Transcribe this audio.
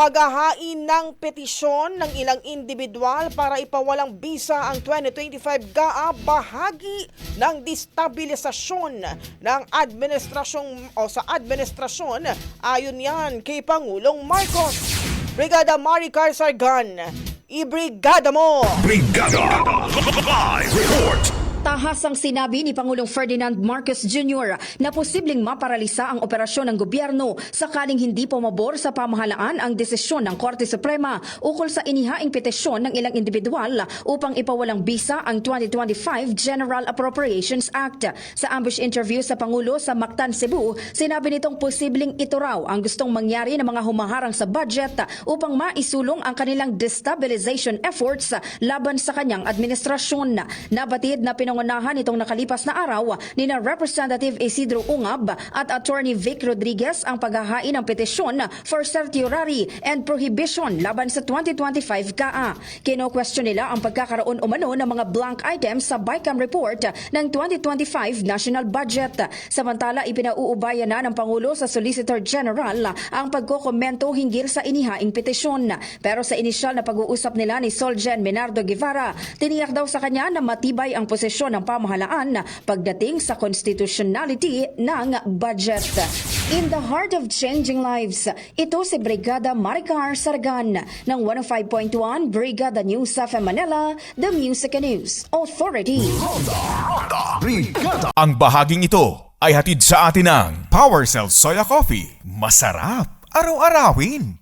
Paghahain ng petisyon ng ilang individual para ipawalang bisa ang 2025 GAA bahagi ng destabilisasyon ng sa administrasyon ayon yan kay Pangulong Marcos. Brigada Maricar Sargan, ibrigada mo! Brigada Live Report! Tahasang sinabi ni Pangulong Ferdinand Marcos Jr. na posibleng maparalisa ang operasyon ng gobyerno sakaling hindi pumabor sa pamahalaan ang desisyon ng Korte Suprema ukol sa inihaing petisyon ng ilang individual upang ipawalang bisa ang 2025 General Appropriations Act. Sa ambush interview sa Pangulo sa Mactan, Cebu, sinabi nitong posibleng ito raw ang gustong mangyari ng mga humaharang sa budget upang maisulong ang kanilang destabilization efforts laban sa kanyang administrasyon. Nabatid na pinangunahan itong nakalipas na araw ni na Representative Isidro Ungab at Attorney Vic Rodriguez ang paghahain ng petisyon for certiorari and prohibition laban sa 2025 GAA. Kino-question nila ang pagkakaroon umano ng mga blank items sa BICAM report ng 2025 national budget. Samantala, ipinauubaya na ng Pangulo sa Solicitor General ang pagkokomento hinggil sa inihaing petisyon. Pero sa inisyal na pag-uusap nila ni Solgen Menardo Guevara, tiniyak daw sa kanya na matibay ang posisyon ng pamahalaan pagdating sa constitutionality ng budget. In the heart of changing lives, ito si Brigada Maricar Sargan ng 105.1 Brigada News FM Manila, the Music and News Authority. Brigada. Ang bahaging ito ay hatid sa atin ng PowerCell Soya Coffee. Masarap araw-arawin.